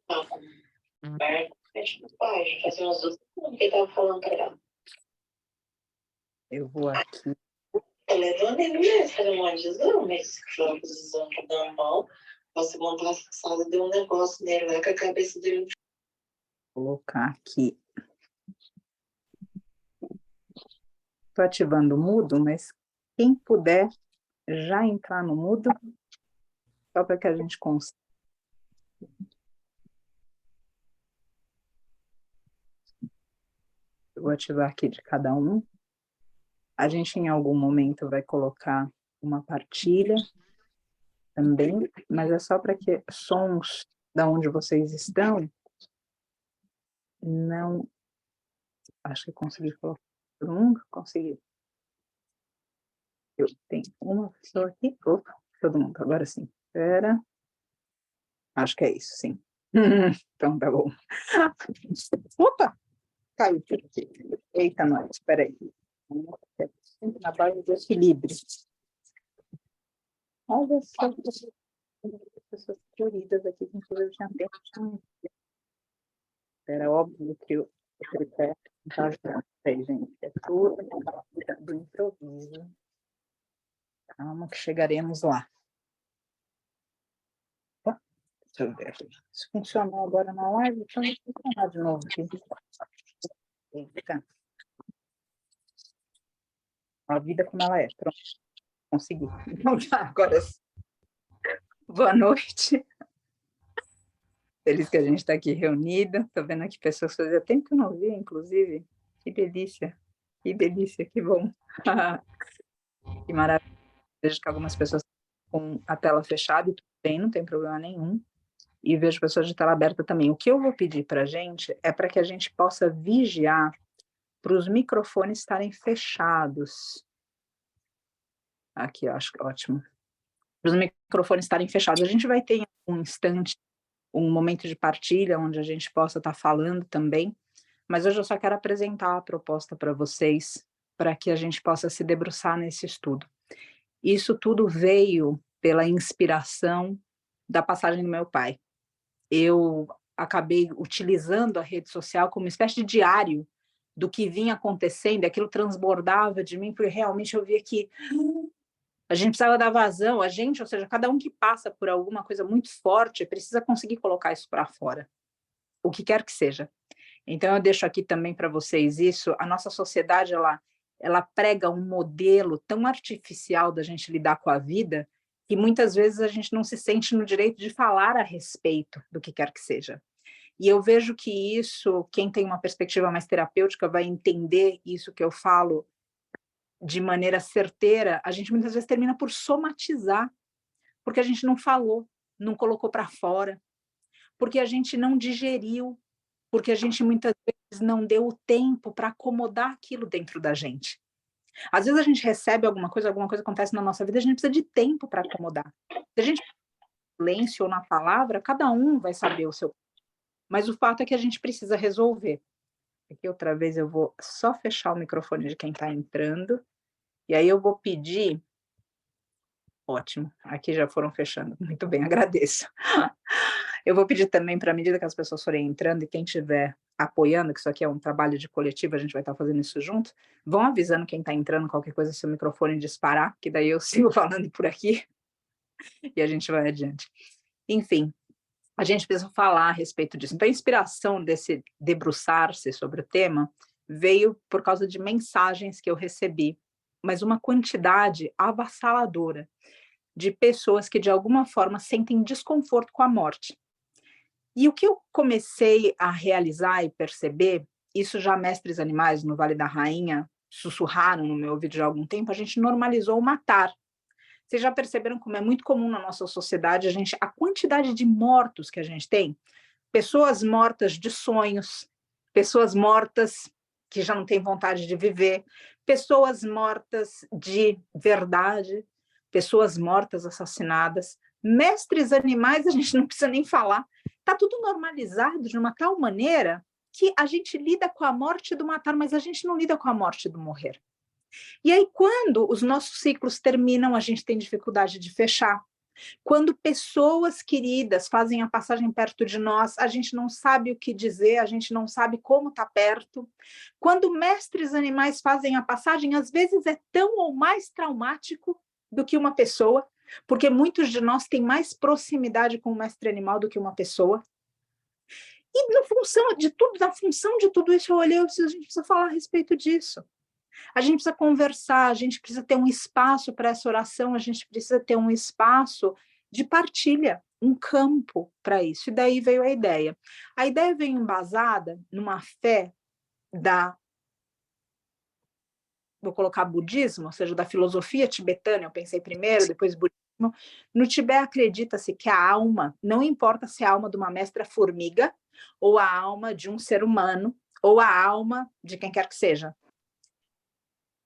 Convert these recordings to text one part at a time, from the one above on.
Tava com perto, do pai, já fazia umas 2 semanas que ele tava falando pra ela. Eu vou aqui. Tô levando ele mesmo, fazer uma adesão, mas foi uma adesão normal. A segunda passada deu um negócio nele lá que a cabeça dele. Vou colocar aqui. Estou ativando o mudo, mas quem puder já entrar no mudo, só para que a gente consiga. Eu vou ativar aqui de cada um. A gente, em algum momento, vai colocar uma partilha também, mas é só para que sons da onde vocês estão não... Acho que consegui colocar todo mundo. Consegui. Eu tenho uma pessoa aqui. Opa, todo mundo, agora sim. Espera. Acho que é isso, sim. Então, tá bom. Opa! Caiu tudo aqui. Eita, nós, espera aí. Sempre na base do equilíbrio. Olha só as pessoas floridas aqui, que inclusive tinha tempo. Era óbvio que o tripé não estava aí, gente. É tudo do improviso. Calma que chegaremos lá. Opa, deixa eu ver. Se funcionou agora na live, então vai funcionar de novo aqui. Eita. A vida como ela é. Pronto. Consegui. Então, tá, agora sim. Boa noite. Feliz que a gente está aqui reunido. Estou vendo aqui pessoas que fazia tempo que eu não via, inclusive. Que delícia. Que delícia, que bom. Que maravilha. Vejo que algumas pessoas com a tela fechada e tudo bem, não tem problema nenhum. E vejo pessoas de tela aberta também. O que eu vou pedir para a gente é para que a gente possa vigiar para os microfones estarem fechados. Aqui, eu acho que ótimo. Para os microfones estarem fechados. A gente vai ter em um instante um momento de partilha, onde a gente possa estar falando também, mas hoje eu só quero apresentar a proposta para vocês, para que a gente possa se debruçar nesse estudo. Isso tudo veio pela inspiração da passagem do meu pai. Eu acabei utilizando a rede social como uma espécie de diário do que vinha acontecendo, aquilo transbordava de mim, porque realmente eu via que a gente precisava dar vazão, a gente, ou seja, cada um que passa por alguma coisa muito forte, precisa conseguir colocar isso para fora, o que quer que seja. Então, eu deixo aqui também para vocês isso, a nossa sociedade, ela prega um modelo tão artificial da gente lidar com a vida, que muitas vezes a gente não se sente no direito de falar a respeito do que quer que seja. E eu vejo que isso, quem tem uma perspectiva mais terapêutica vai entender isso que eu falo de maneira certeira, a gente muitas vezes termina por somatizar, porque a gente não falou, não colocou para fora, porque a gente não digeriu, porque a gente muitas vezes não deu o tempo para acomodar aquilo dentro da gente. Às vezes a gente recebe alguma coisa acontece na nossa vida, a gente precisa de tempo para acomodar. Se a gente silêncio ou na palavra, cada um vai saber o seu. Mas o fato é que a gente precisa resolver. Aqui outra vez eu vou só fechar o microfone de quem está entrando, e aí eu vou pedir. Ótimo, aqui já foram fechando, muito bem, agradeço. Eu vou pedir também para, à medida que as pessoas forem entrando e quem estiver apoiando, que isso aqui é um trabalho de coletivo, a gente vai estar fazendo isso junto, vão avisando quem está entrando, qualquer coisa, se o microfone disparar, que daí eu sigo falando por aqui e a gente vai adiante. Enfim, a gente precisa falar a respeito disso. Então, a inspiração desse debruçar-se sobre o tema veio por causa de mensagens que eu recebi, mas uma quantidade avassaladora de pessoas que, de alguma forma, sentem desconforto com a morte. E o que eu comecei a realizar e perceber, isso já mestres animais no Vale da Rainha sussurraram no meu ouvido já há algum tempo, a gente normalizou o matar. Vocês já perceberam como é muito comum na nossa sociedade a quantidade de mortos que a gente tem? Pessoas mortas de sonhos, pessoas mortas que já não têm vontade de viver, pessoas mortas de verdade, pessoas mortas assassinadas, mestres animais, a gente não precisa nem falar. Está tudo normalizado de uma tal maneira que a gente lida com a morte do matar, mas a gente não lida com a morte do morrer. E aí, quando os nossos ciclos terminam, a gente tem dificuldade de fechar. Quando pessoas queridas fazem a passagem perto de nós, a gente não sabe o que dizer, a gente não sabe como estar perto. Quando mestres animais fazem a passagem, às vezes é tão ou mais traumático do que uma pessoa, porque muitos de nós têm mais proximidade com o mestre animal do que uma pessoa. E na função de tudo isso, eu olhei e disse, a gente precisa falar a respeito disso. A gente precisa conversar, a gente precisa ter um espaço para essa oração, a gente precisa ter um espaço de partilha, um campo para isso. E daí veio a ideia. A ideia veio embasada numa fé vou colocar budismo, ou seja, da filosofia tibetana, eu pensei primeiro, depois budismo. No Tibete acredita-se que a alma, não importa se é a alma de uma mestra formiga, ou a alma de um ser humano, ou a alma de quem quer que seja,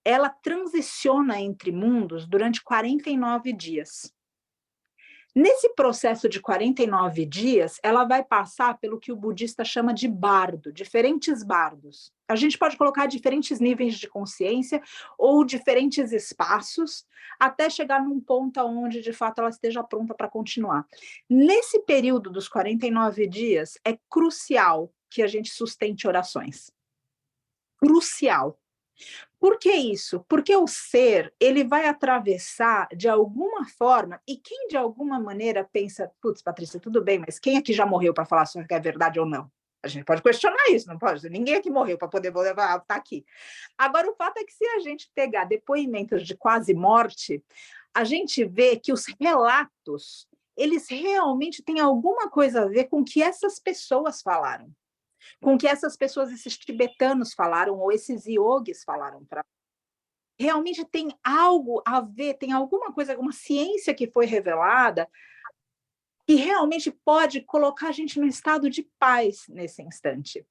ela transiciona entre mundos durante 49 dias. Nesse processo de 49 dias, ela vai passar pelo que o budista chama de bardo, diferentes bardos. A gente pode colocar diferentes níveis de consciência ou diferentes espaços, até chegar num ponto onde, de fato, ela esteja pronta para continuar. Nesse período dos 49 dias, é crucial que a gente sustente orações. Crucial. Por que isso? Porque o ser, ele vai atravessar de alguma forma, e quem de alguma maneira pensa, putz, Patrícia, tudo bem, mas quem aqui já morreu para falar se é verdade ou não? A gente pode questionar isso, não pode? Ninguém aqui morreu para poder levar, tá aqui. Agora, o fato é que se a gente pegar depoimentos de quase morte, a gente vê que os relatos, eles realmente têm alguma coisa a ver com o que essas pessoas falaram. Com que essas pessoas, esses tibetanos falaram, ou esses yogis falaram para realmente tem algo a ver, tem alguma coisa, alguma ciência que foi revelada que realmente pode colocar a gente no estado de paz nesse instante,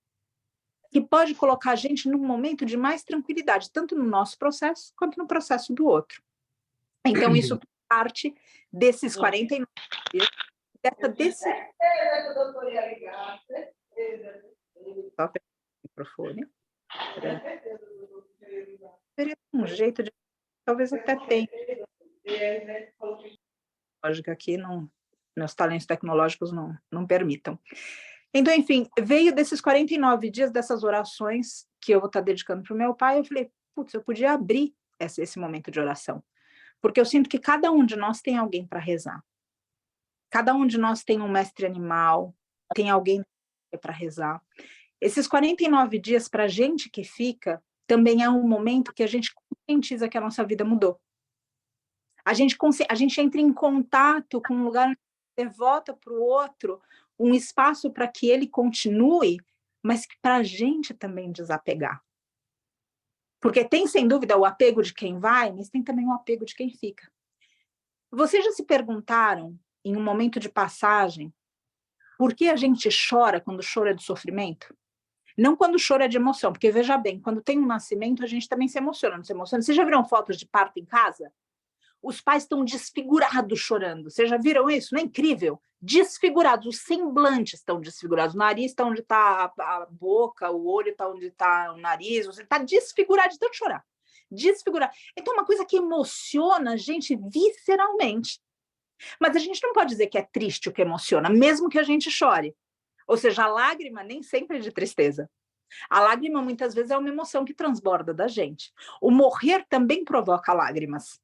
que pode colocar a gente num momento de mais tranquilidade, tanto no nosso processo quanto no processo do outro. Então, isso parte desses 49 dias, dessa decisão. Só o microfone. Teria um jeito de... Talvez até tenha. Lógica aqui, não, meus talentos tecnológicos não permitam. Então, enfim, veio desses 49 dias, dessas orações que eu vou estar dedicando para o meu pai, eu falei, putz, eu podia abrir esse momento de oração. Porque eu sinto que cada um de nós tem alguém para rezar. Cada um de nós tem um mestre animal, tem alguém para rezar. Esses 49 dias, para a gente que fica, também é um momento que a gente conscientiza que a nossa vida mudou. A gente entra em contato com um lugar, devota para o outro, um espaço para que ele continue, mas para a gente também desapegar. Porque tem, sem dúvida, o apego de quem vai, mas tem também o apego de quem fica. Vocês já se perguntaram, em um momento de passagem, por que a gente chora quando o choro é de sofrimento? Não quando o choro é de emoção, porque, veja bem, quando tem um nascimento, a gente também se emociona, não se emociona. Vocês já viram fotos de parto em casa? Os pais estão desfigurados chorando. Vocês já viram isso? Não é incrível? Desfigurados, os semblantes estão desfigurados. O nariz está onde está a boca, o olho está onde está o nariz. Você está desfigurado de tanto chorar. Desfigurado. Então, uma coisa que emociona a gente visceralmente. Mas a gente não pode dizer que é triste o que emociona, mesmo que a gente chore. Ou seja, a lágrima nem sempre é de tristeza. A lágrima, muitas vezes, é uma emoção que transborda da gente. O morrer também provoca lágrimas.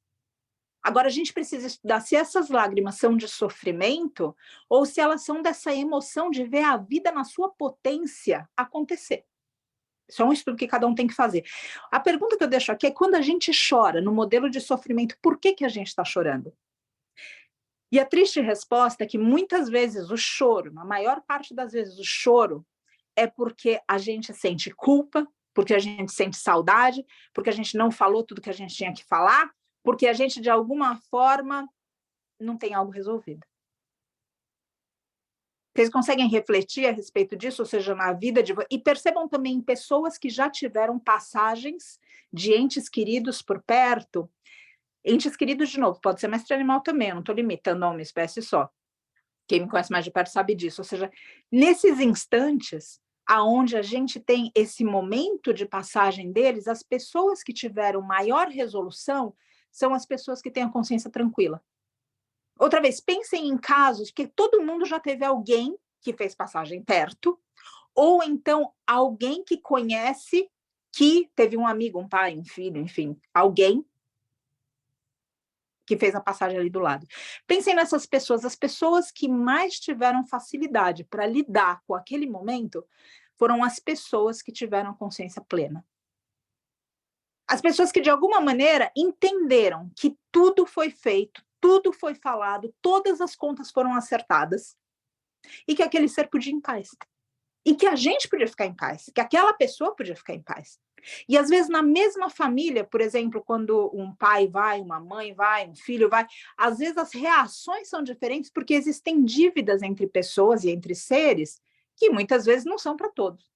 Agora, a gente precisa estudar se essas lágrimas são de sofrimento ou se elas são dessa emoção de ver a vida na sua potência acontecer. Isso é um estudo que cada um tem que fazer. A pergunta que eu deixo aqui é, quando a gente chora no modelo de sofrimento, por que a gente está chorando? E a triste resposta é que muitas vezes o choro, na maior parte das vezes o choro, é porque a gente sente culpa, porque a gente sente saudade, porque a gente não falou tudo que a gente tinha que falar, porque a gente, de alguma forma, não tem algo resolvido. Vocês conseguem refletir a respeito disso, ou seja, na vida de... E percebam também pessoas que já tiveram passagens de entes queridos por perto. Entes queridos, de novo, pode ser mestre animal também, eu não estou limitando a uma espécie só. Quem me conhece mais de perto sabe disso. Ou seja, nesses instantes aonde a gente tem esse momento de passagem deles, as pessoas que tiveram maior resolução são as pessoas que têm a consciência tranquila. Outra vez, pensem em casos que todo mundo já teve alguém que fez passagem perto, ou então alguém que conhece que teve um amigo, um pai, um filho, enfim, alguém que fez a passagem ali do lado. Pensem nessas pessoas, as pessoas que mais tiveram facilidade para lidar com aquele momento foram as pessoas que tiveram consciência plena. As pessoas que, de alguma maneira, entenderam que tudo foi feito, tudo foi falado, todas as contas foram acertadas, e que aquele ser podia ir em paz. E que a gente podia ficar em paz, que aquela pessoa podia ficar em paz. E às vezes na mesma família, por exemplo, quando um pai vai, uma mãe vai, um filho vai, às vezes as reações são diferentes porque existem dívidas entre pessoas e entre seres que muitas vezes não são para todos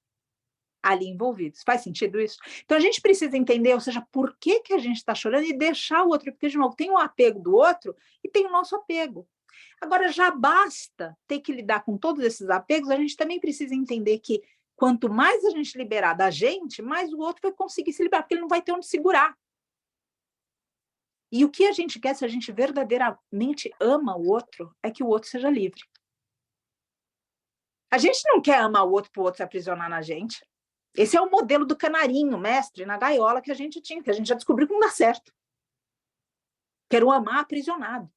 ali envolvidos. Faz sentido isso? Então a gente precisa entender, ou seja, por que a gente está chorando e deixar o outro, porque de novo tem o apego do outro e tem o nosso apego. Agora, já basta ter que lidar com todos esses apegos, a gente também precisa entender que quanto mais a gente liberar da gente, mais o outro vai conseguir se liberar, porque ele não vai ter onde segurar. E o que a gente quer, se a gente verdadeiramente ama o outro, é que o outro seja livre. A gente não quer amar o outro para o outro se aprisionar na gente. Esse é o modelo do canarinho, mestre, na gaiola que a gente tinha, que a gente já descobriu que não dá certo. Quero amar aprisionado.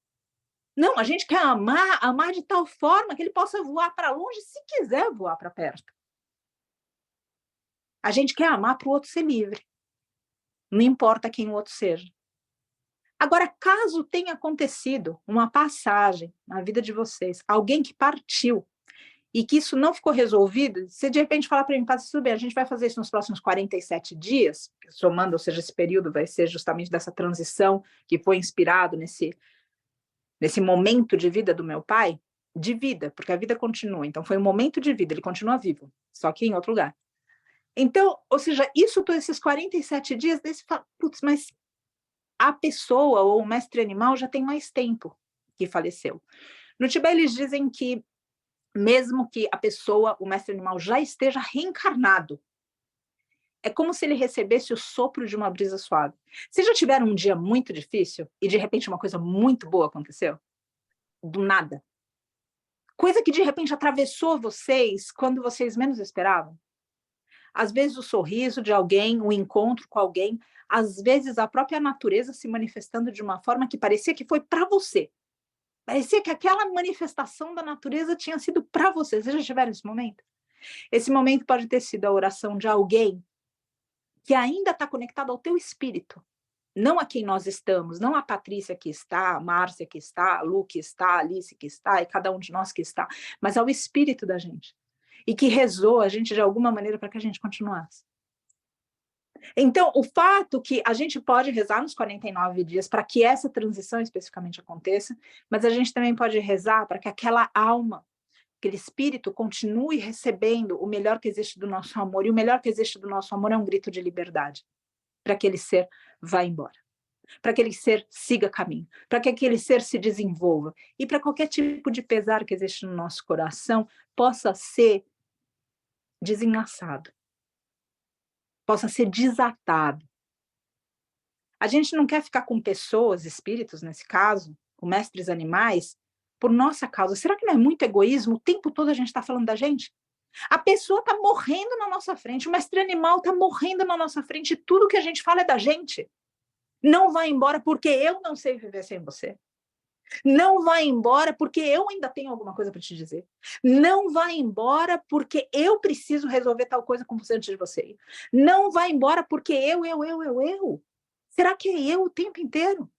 Não, a gente quer amar de tal forma que ele possa voar para longe, se quiser voar para perto. A gente quer amar para o outro ser livre. Não importa quem o outro seja. Agora, caso tenha acontecido uma passagem na vida de vocês, alguém que partiu e que isso não ficou resolvido, se de repente falar para mim, tudo bem, a gente vai fazer isso nos próximos 47 dias, somando, ou seja, esse período vai ser justamente dessa transição que foi inspirado nesse momento de vida do meu pai, de vida, porque a vida continua. Então, foi um momento de vida, ele continua vivo, só que em outro lugar. Então, ou seja, isso, todos esses 47 dias, daí você fala, putz, mas a pessoa ou o mestre animal já tem mais tempo que faleceu. No Tibete, eles dizem que, mesmo que a pessoa, o mestre animal, já esteja reencarnado, é como se ele recebesse o sopro de uma brisa suave. Vocês já tiveram um dia muito difícil e, de repente, uma coisa muito boa aconteceu? Do nada. Coisa que, de repente, atravessou vocês quando vocês menos esperavam. Às vezes o sorriso de alguém, o encontro com alguém, às vezes a própria natureza se manifestando de uma forma que parecia que foi para você. Parecia que aquela manifestação da natureza tinha sido para você. Vocês já tiveram esse momento? Esse momento pode ter sido a oração de alguém que ainda está conectado ao teu espírito, não a quem nós estamos, não a Patrícia que está, a Márcia que está, a Lu que está, a Alice que está, e cada um de nós que está, mas ao espírito da gente. E que rezou a gente de alguma maneira para que a gente continuasse. Então, o fato que a gente pode rezar nos 49 dias para que essa transição especificamente aconteça, mas a gente também pode rezar para que aquela alma, aquele espírito continue recebendo o melhor que existe do nosso amor, e o melhor que existe do nosso amor é um grito de liberdade, para que aquele ser vá embora, para que aquele ser siga caminho, para que aquele ser se desenvolva, e para qualquer tipo de pesar que existe no nosso coração possa ser desenlaçado, possa ser desatado. A gente não quer ficar com pessoas, espíritos nesse caso, com mestres animais, por nossa causa. Será que não é muito egoísmo? O tempo todo a gente está falando da gente? A pessoa está morrendo na nossa frente, o mestre animal está morrendo na nossa frente, e tudo que a gente fala é da gente. Não vai embora porque eu não sei viver sem você. Não vai embora porque eu ainda tenho alguma coisa para te dizer. Não vai embora porque eu preciso resolver tal coisa com você antes de você ir. Não vai embora porque eu. Será que é eu o tempo inteiro?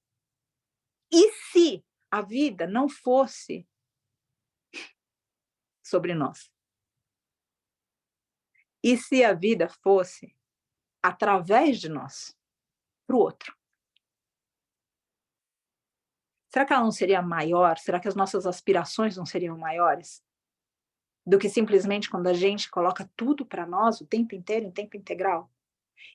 E se a vida não fosse sobre nós? E se a vida fosse através de nós para o outro? Será que ela não seria maior? Será que as nossas aspirações não seriam maiores? Do que simplesmente quando a gente coloca tudo para nós o tempo inteiro, em tempo integral?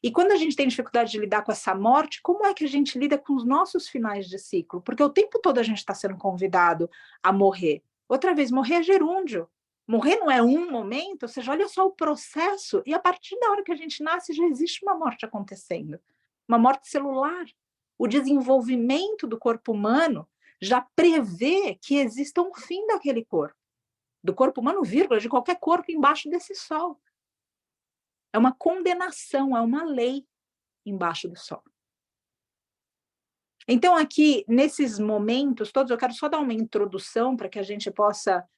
E quando a gente tem dificuldade de lidar com essa morte, como é que a gente lida com os nossos finais de ciclo? Porque o tempo todo a gente está sendo convidado a morrer. Outra vez, morrer é gerúndio. Morrer não é um momento, ou seja, olha só o processo, e a partir da hora que a gente nasce já existe uma morte acontecendo. Uma morte celular. O desenvolvimento do corpo humano já prevê que exista um fim daquele corpo. Do corpo humano, vírgula, de qualquer corpo embaixo desse sol. É uma condenação, é uma lei embaixo do sol. Então, aqui, nesses momentos todos, eu quero só dar uma introdução para que a gente possa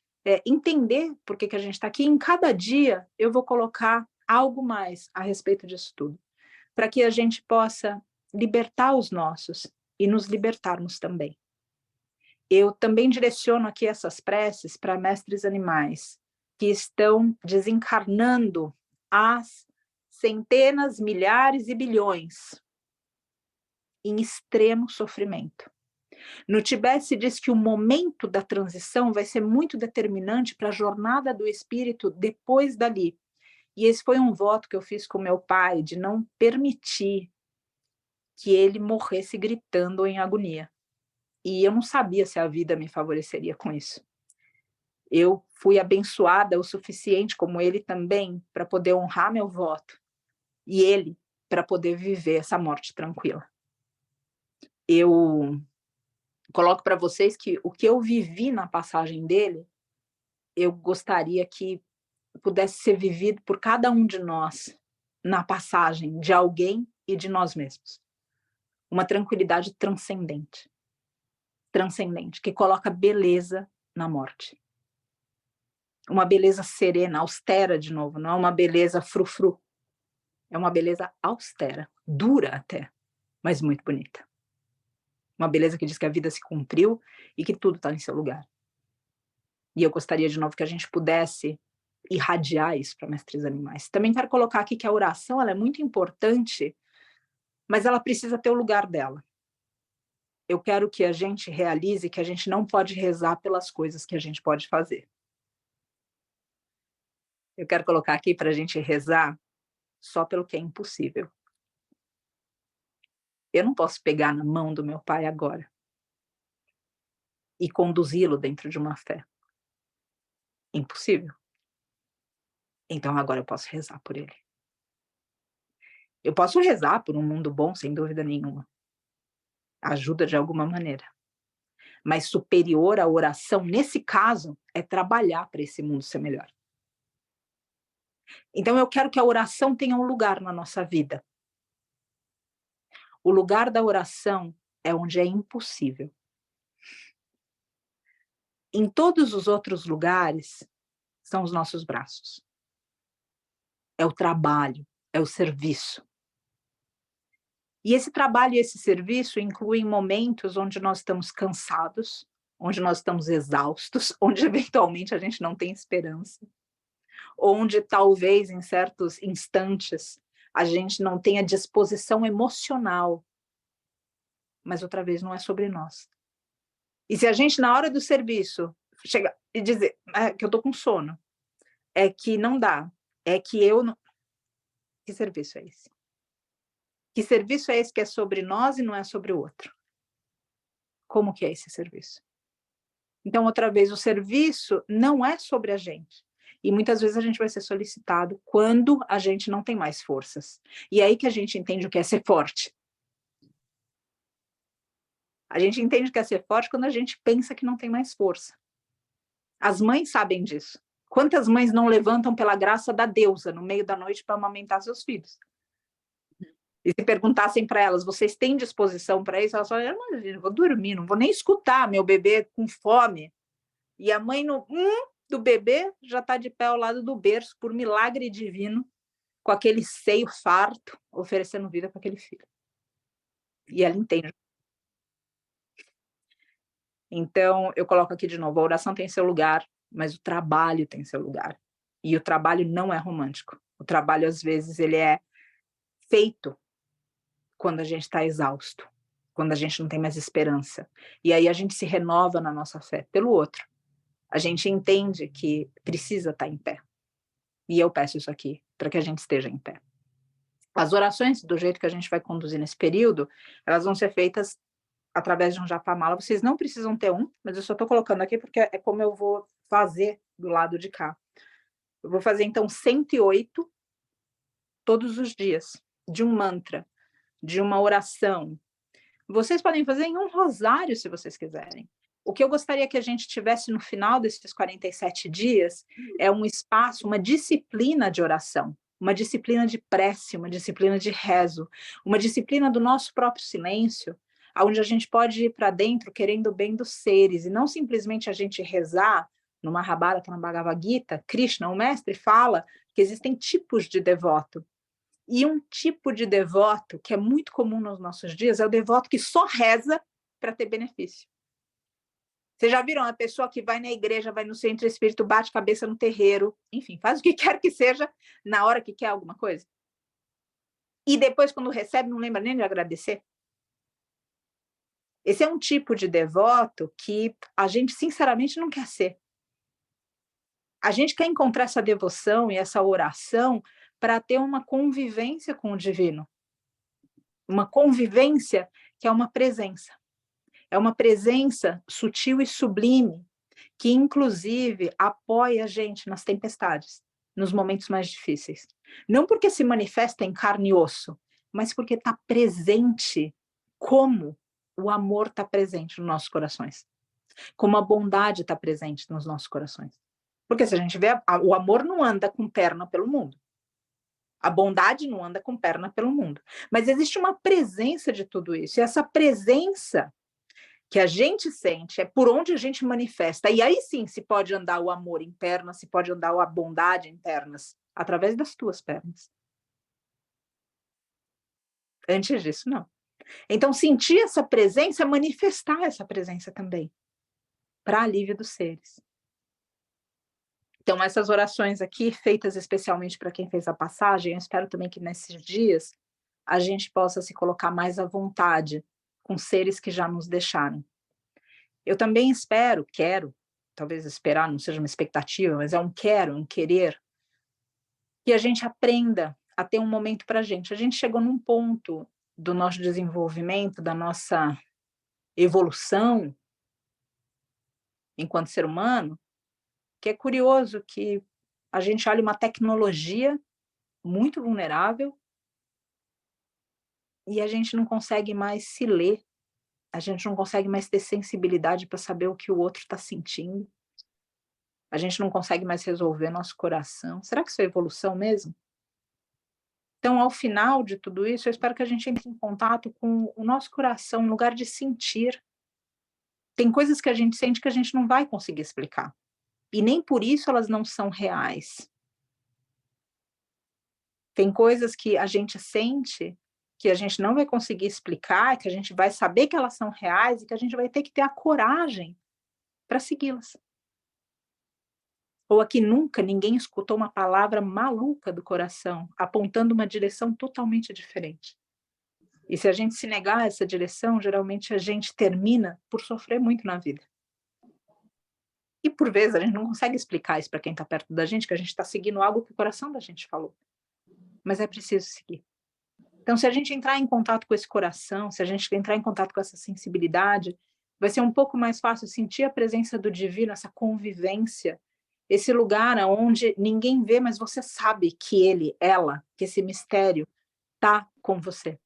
entender por que a gente está aqui. Em cada dia, eu vou colocar algo mais a respeito disso tudo, para que a gente possa libertar os nossos e nos libertarmos também. Eu também direciono aqui essas preces para mestres animais que estão desencarnando as centenas, milhares e bilhões em extremo sofrimento. No Tibete se diz que o momento da transição vai ser muito determinante para a jornada do espírito depois dali. E esse foi um voto que eu fiz com meu pai, de não permitir que ele morresse gritando em agonia. E eu não sabia se a vida me favoreceria com isso. Eu fui abençoada o suficiente, como ele também, para poder honrar meu voto. E ele, para poder viver essa morte tranquila. Eu coloco para vocês que o que eu vivi na passagem dele, eu gostaria que pudesse ser vivido por cada um de nós na passagem de alguém e de nós mesmos. Uma tranquilidade transcendente, que coloca beleza na morte. Uma beleza serena, austera de novo, não é uma beleza frufru. É uma beleza austera, dura até, mas muito bonita. Uma beleza que diz que a vida se cumpriu e que tudo está em seu lugar. E eu gostaria de novo que a gente pudesse irradiar isso para mestres animais. Também quero colocar aqui que a oração ela é muito importante, mas ela precisa ter o lugar dela. Eu quero que a gente realize que a gente não pode rezar pelas coisas que a gente pode fazer. Eu quero colocar aqui para a gente rezar só pelo que é impossível. Eu não posso pegar na mão do meu pai agora e conduzi-lo dentro de uma fé. Impossível. Então agora eu posso rezar por ele. Eu posso rezar por um mundo bom, sem dúvida nenhuma. Ajuda de alguma maneira. Mas superior à oração, nesse caso, é trabalhar para esse mundo ser melhor. Então eu quero que a oração tenha um lugar na nossa vida. O lugar da oração é onde é impossível. Em todos os outros lugares, são os nossos braços. É o trabalho, é o serviço. E esse trabalho e esse serviço incluem momentos onde nós estamos cansados, onde nós estamos exaustos, onde eventualmente a gente não tem esperança, onde talvez em certos instantes a gente não tenha disposição emocional, mas outra vez não é sobre nós. E se a gente na hora do serviço chegar e dizer que eu tô com sono, é que não dá, é que eu não... Que serviço é esse? Que serviço é esse que é sobre nós e não é sobre o outro? Como que é esse serviço? Então, outra vez, o serviço não é sobre a gente. E muitas vezes a gente vai ser solicitado quando a gente não tem mais forças. E é aí que a gente entende o que é ser forte. A gente entende o que é ser forte quando a gente pensa que não tem mais força. As mães sabem disso. Quantas mães não levantam pela graça da deusa no meio da noite para amamentar seus filhos? E se perguntassem para elas, vocês têm disposição para isso? Elas falam, eu vou dormir, não vou nem escutar meu bebê com fome. E a mãe do bebê já está de pé ao lado do berço, por milagre divino, com aquele seio farto, oferecendo vida para aquele filho. E ela entende. Então, eu coloco aqui de novo, a oração tem seu lugar, mas o trabalho tem seu lugar. E o trabalho não é romântico. O trabalho, às vezes, ele é feito quando a gente está exausto, quando a gente não tem mais esperança. E aí a gente se renova na nossa fé pelo outro. A gente entende que precisa estar em pé. E eu peço isso aqui, para que a gente esteja em pé. As orações, do jeito que a gente vai conduzir nesse período, elas vão ser feitas através de um japamala. Vocês não precisam ter um, mas eu só estou colocando aqui porque é como eu vou fazer do lado de cá. Eu vou fazer, então, 108 todos os dias, de um mantra, de uma oração, Vocês podem fazer em um rosário, se vocês quiserem. O que eu gostaria que a gente tivesse no final desses 47 dias é um espaço, uma disciplina de oração, uma disciplina de prece, uma disciplina de rezo, uma disciplina do nosso próprio silêncio, onde a gente pode ir para dentro querendo o bem dos seres, e não simplesmente a gente rezar no Mahabharata, na Bhagavad Gita. Krishna, o mestre, fala que existem tipos de devoto. E um tipo de devoto que é muito comum nos nossos dias é o devoto que só reza para ter benefício. Vocês já viram a pessoa que vai na igreja, vai no centro espírita, bate cabeça no terreiro, enfim, faz o que quer que seja na hora que quer alguma coisa? E depois, quando recebe, não lembra nem de agradecer? Esse é um tipo de devoto que a gente, sinceramente, não quer ser. A gente quer encontrar essa devoção e essa oração para ter uma convivência com o divino. Uma convivência que é uma presença. É uma presença sutil e sublime, que inclusive apoia a gente nas tempestades, nos momentos mais difíceis. Não porque se manifesta em carne e osso, mas porque está presente como o amor está presente nos nossos corações, como a bondade está presente nos nossos corações. Porque se a gente vê, o amor não anda com perna pelo mundo. A bondade não anda com perna pelo mundo. Mas existe uma presença de tudo isso. E essa presença que a gente sente é por onde a gente manifesta. E aí sim se pode andar o amor em pernas, se pode andar a bondade em pernas, através das tuas pernas. Antes disso, não. Então, sentir essa presença é manifestar essa presença também, para alívio dos seres. Então, essas orações aqui, feitas especialmente para quem fez a passagem, eu espero também que nesses dias a gente possa se colocar mais à vontade com seres que já nos deixaram. Eu também espero, quero, talvez esperar não seja uma expectativa, mas é um quero, um querer, que a gente aprenda a ter um momento para a gente. A gente chegou num ponto do nosso desenvolvimento, da nossa evolução enquanto ser humano, que é curioso que a gente olha uma tecnologia muito vulnerável e a gente não consegue mais se ler, a gente não consegue mais ter sensibilidade para saber o que o outro está sentindo, a gente não consegue mais resolver nosso coração. Será que isso é evolução mesmo? Então, ao final de tudo isso, eu espero que a gente entre em contato com o nosso coração, um lugar de sentir. Tem coisas que a gente sente que a gente não vai conseguir explicar. E nem por isso elas não são reais. Tem coisas que a gente sente que a gente não vai conseguir explicar, que a gente vai saber que elas são reais e que a gente vai ter que ter a coragem para segui-las. Ou aqui nunca ninguém escutou uma palavra maluca do coração, apontando uma direção totalmente diferente. E se a gente se negar a essa direção, geralmente a gente termina por sofrer muito na vida. E por vezes a gente não consegue explicar isso para quem está perto da gente, que a gente está seguindo algo que o coração da gente falou. Mas é preciso seguir. Então, se a gente entrar em contato com esse coração, se a gente entrar em contato com essa sensibilidade, vai ser um pouco mais fácil sentir a presença do divino, essa convivência, esse lugar onde ninguém vê, mas você sabe que ele, ela, que esse mistério está com você.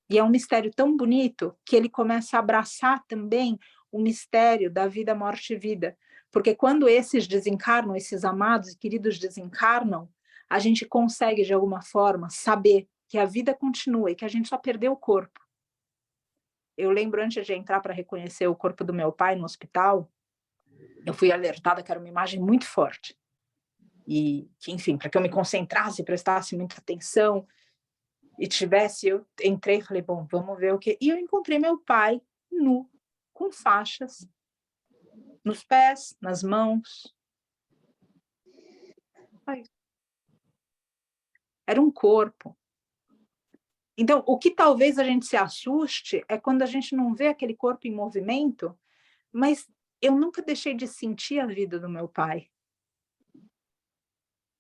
E é um mistério tão bonito que ele começa a abraçar também o mistério da vida, morte e vida. Porque quando esses desencarnam, esses amados e queridos desencarnam, a gente consegue, de alguma forma, saber que a vida continua e que a gente só perdeu o corpo. Eu lembro, antes de entrar para reconhecer o corpo do meu pai no hospital, eu fui alertada que era uma imagem muito forte. E que, enfim, para que eu me concentrasse, prestasse muita atenção, e tivesse, eu entrei e falei, bom, vamos ver o que... E eu encontrei meu pai nu, com faixas, nos pés, nas mãos. Era um corpo. Então, o que talvez a gente se assuste é quando a gente não vê aquele corpo em movimento, mas eu nunca deixei de sentir a vida do meu pai.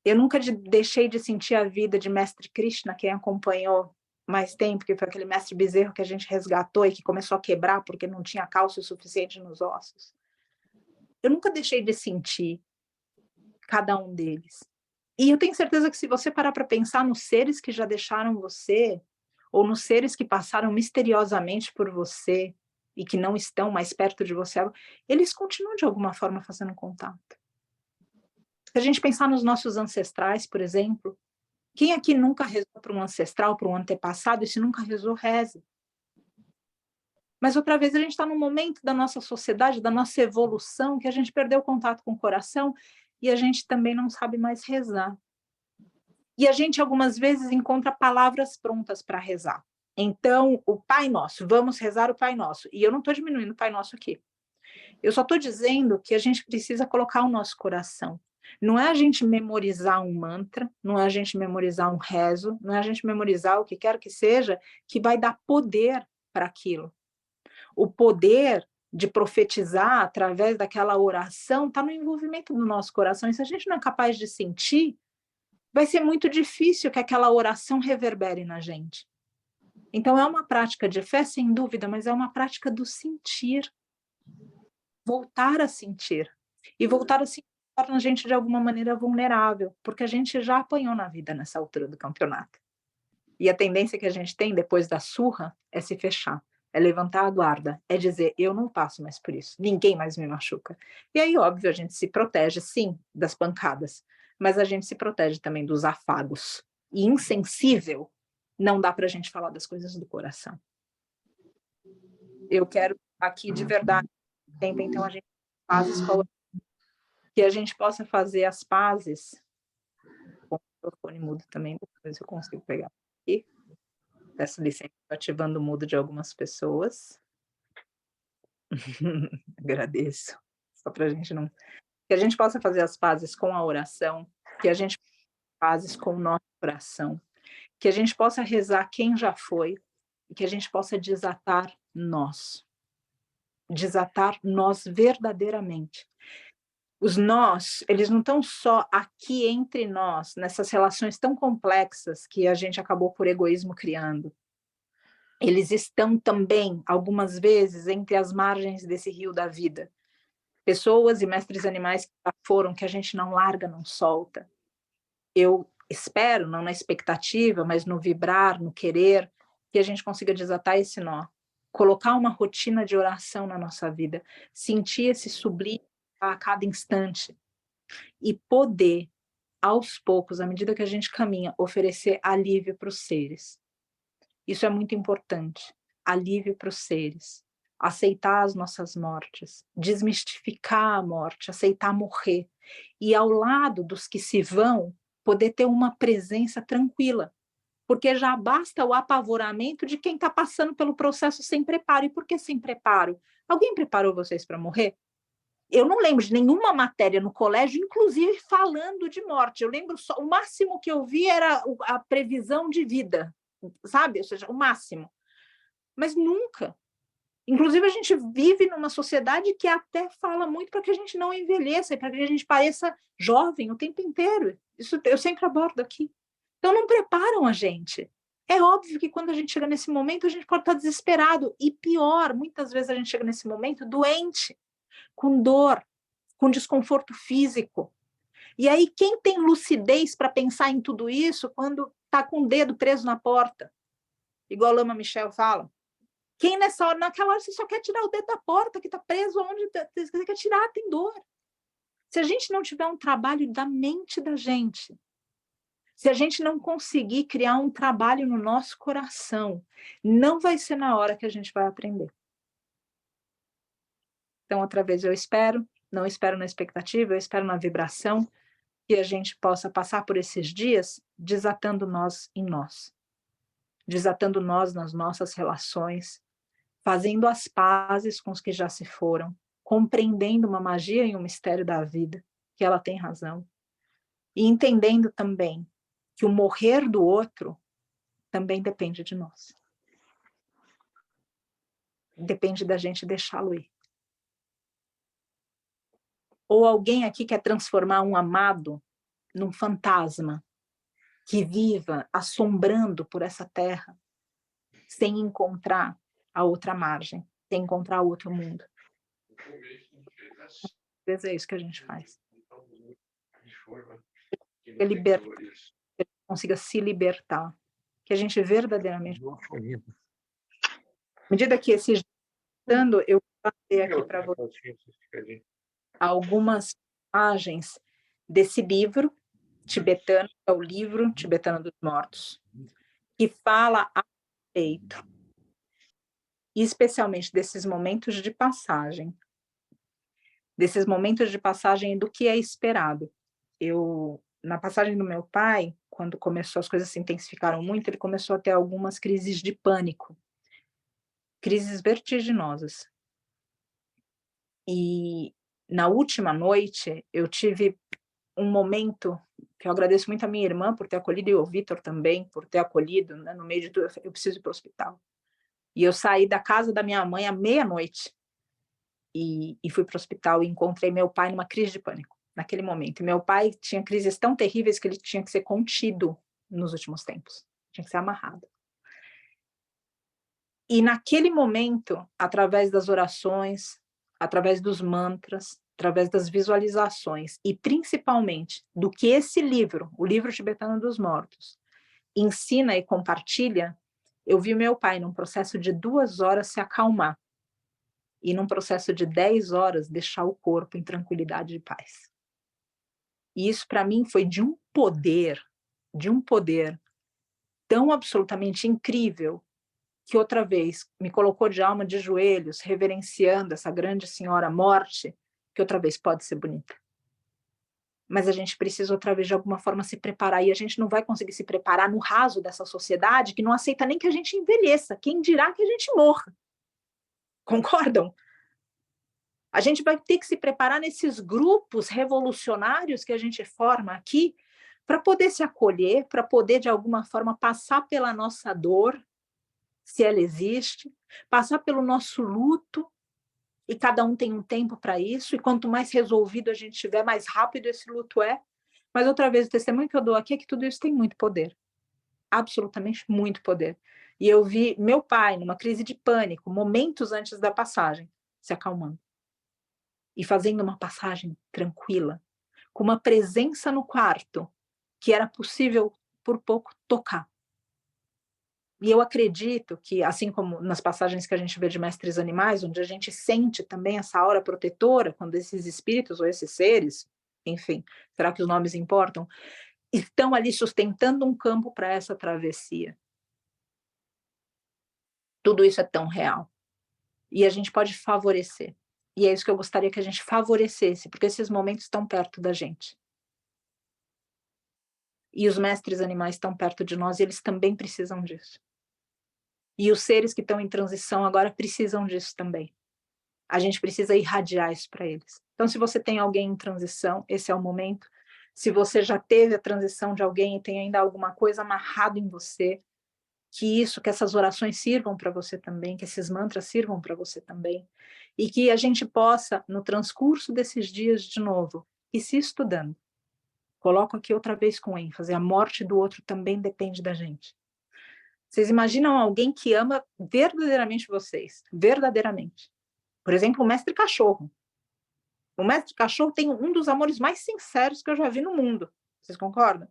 Eu nunca deixei de sentir a vida de Mestre Krishna, quem acompanhou mais tempo, que foi aquele mestre bezerro que a gente resgatou e que começou a quebrar porque não tinha cálcio suficiente nos ossos. Eu nunca deixei de sentir cada um deles. E eu tenho certeza que se você parar para pensar nos seres que já deixaram você, ou nos seres que passaram misteriosamente por você e que não estão mais perto de você, eles continuam de alguma forma fazendo contato. Se a gente pensar nos nossos ancestrais, por exemplo, quem aqui nunca rezou para um ancestral, para um antepassado, e se nunca rezou, reze. Mas outra vez a gente está num momento da nossa sociedade, da nossa evolução, que a gente perdeu o contato com o coração e a gente também não sabe mais rezar. E a gente algumas vezes encontra palavras prontas para rezar. Então, o Pai Nosso, vamos rezar o Pai Nosso. E eu não estou diminuindo o Pai Nosso aqui. Eu só estou dizendo que a gente precisa colocar o nosso coração. Não é a gente memorizar um mantra, não é a gente memorizar um rezo, não é a gente memorizar o que quer que seja, que vai dar poder para aquilo. O poder de profetizar através daquela oração está no envolvimento do nosso coração. E se a gente não é capaz de sentir, vai ser muito difícil que aquela oração reverbere na gente. Então é uma prática de fé, sem dúvida, mas é uma prática do sentir. Voltar a sentir. E voltar a sentir torna a gente de alguma maneira vulnerável, porque a gente já apanhou na vida nessa altura do campeonato. E a tendência que a gente tem depois da surra é se fechar, é levantar a guarda, é dizer, eu não passo mais por isso, ninguém mais me machuca. E aí, óbvio, a gente se protege, sim, das pancadas, mas a gente se protege também dos afagos. E insensível, não dá para a gente falar das coisas do coração. Eu quero aqui, de verdade, tempo, então a gente faz que a gente possa fazer as pazes, com o microfone mudo também, depois eu consigo pegar aqui. Peço licença, ativando o mudo de algumas pessoas. Agradeço. Só para a gente não. Que a gente possa fazer as pazes com a oração, que a gente faça as pazes com o nosso coração, que a gente possa rezar quem já foi, e que a gente possa desatar nós. Desatar nós verdadeiramente. Os nós, eles não estão só aqui entre nós, nessas relações tão complexas que a gente acabou por egoísmo criando. Eles estão também, algumas vezes, entre as margens desse rio da vida. Pessoas e mestres animais que já foram, que a gente não larga, não solta. Eu espero, não na expectativa, mas no vibrar, no querer, que a gente consiga desatar esse nó. Colocar uma rotina de oração na nossa vida. Sentir esse sublime a cada instante. E poder, aos poucos, à medida que a gente caminha, oferecer alívio para os seres. Isso é muito importante. Alívio para os seres. Aceitar as nossas mortes. Desmistificar a morte. Aceitar morrer. E ao lado dos que se vão, poder ter uma presença tranquila. Porque já basta o apavoramento de quem está passando pelo processo sem preparo. E por que sem preparo? Alguém preparou vocês para morrer? Eu não lembro de nenhuma matéria no colégio, inclusive falando de morte. Eu lembro só, o máximo que eu vi era a previsão de vida, sabe? Ou seja, o máximo. Mas nunca. Inclusive, a gente vive numa sociedade que até fala muito para que a gente não envelheça, para que a gente pareça jovem o tempo inteiro. Isso eu sempre abordo aqui. Então, não preparam a gente. É óbvio que quando a gente chega nesse momento, a gente pode estar desesperado. E pior, muitas vezes a gente chega nesse momento doente, com dor, com desconforto físico. E aí, quem tem lucidez para pensar em tudo isso quando está com o dedo preso na porta? Igual a Lama Michel fala. Quem nessa hora, naquela hora, você só quer tirar o dedo da porta, que está preso onde você quer tirar, tem dor. Se a gente não tiver um trabalho da mente da gente, se a gente não conseguir criar um trabalho no nosso coração, não vai ser na hora que a gente vai aprender. Então, outra vez, eu espero, não espero na expectativa, eu espero na vibração, que a gente possa passar por esses dias desatando nós em nós. Desatando nós nas nossas relações, fazendo as pazes com os que já se foram, compreendendo uma magia e um mistério da vida, que ela tem razão, e entendendo também que o morrer do outro também depende de nós. Depende da gente deixá-lo ir. Ou alguém aqui quer transformar um amado num fantasma que viva assombrando por essa terra sem encontrar a outra margem, sem encontrar o outro mundo. Às vezes é isso que a gente faz. Que a gente consiga se libertar, que a gente verdadeiramente... Nossa, lindo. À medida que esses dando, eu passei aqui para você algumas imagens desse livro tibetano, é o livro Tibetano dos Mortos, que fala a respeito, especialmente desses momentos de passagem do que é esperado. Na passagem do meu pai, quando começou, as coisas se intensificaram muito, ele começou a ter algumas crises de pânico, crises vertiginosas. E na última noite, eu tive um momento que eu agradeço muito a minha irmã por ter acolhido e o Vitor também, por ter acolhido, né, no meio de tudo, eu preciso ir para o hospital. E eu saí da casa da minha mãe à meia-noite e fui para o hospital e encontrei meu pai numa crise de pânico, naquele momento. E meu pai tinha crises tão terríveis que ele tinha que ser contido nos últimos tempos, tinha que ser amarrado. E naquele momento, através das orações, através dos mantras, através das visualizações e principalmente do que esse livro, o livro Tibetano dos Mortos, ensina e compartilha, eu vi meu pai num processo de 2 horas se acalmar e num processo de 10 horas deixar o corpo em tranquilidade e paz. E isso para mim foi de um poder tão absolutamente incrível, que outra vez me colocou de alma de joelhos, reverenciando essa grande senhora morte, que outra vez pode ser bonita. Mas a gente precisa outra vez de alguma forma se preparar, e a gente não vai conseguir se preparar no raso dessa sociedade que não aceita nem que a gente envelheça, quem dirá que a gente morra. Concordam? A gente vai ter que se preparar nesses grupos revolucionários que a gente forma aqui, para poder se acolher, para poder de alguma forma passar pela nossa dor, se ela existe, passar pelo nosso luto, e cada um tem um tempo para isso, e quanto mais resolvido a gente tiver, mais rápido esse luto é. Mas outra vez, o testemunho que eu dou aqui é que tudo isso tem muito poder, absolutamente muito poder. E eu vi meu pai numa crise de pânico, momentos antes da passagem, se acalmando. E fazendo uma passagem tranquila, com uma presença no quarto, que era possível, por pouco, tocar. E eu acredito que, assim como nas passagens que a gente vê de mestres animais, onde a gente sente também essa aura protetora, quando esses espíritos ou esses seres, enfim, será que os nomes importam? Estão ali sustentando um campo para essa travessia. Tudo isso é tão real. E a gente pode favorecer. E é isso que eu gostaria que a gente favorecesse, porque esses momentos estão perto da gente. E os mestres animais estão perto de nós e eles também precisam disso. E os seres que estão em transição agora precisam disso também. A gente precisa irradiar isso para eles. Então, se você tem alguém em transição, esse é o momento. Se você já teve a transição de alguém e tem ainda alguma coisa amarrado em você, que essas orações sirvam para você também, que esses mantras sirvam para você também, e que a gente possa, no transcurso desses dias de novo, ir se estudando. Coloco aqui outra vez com ênfase, a morte do outro também depende da gente. Vocês imaginam alguém que ama verdadeiramente vocês, verdadeiramente. Por exemplo, o mestre cachorro. O mestre cachorro tem um dos amores mais sinceros que eu já vi no mundo. Vocês concordam?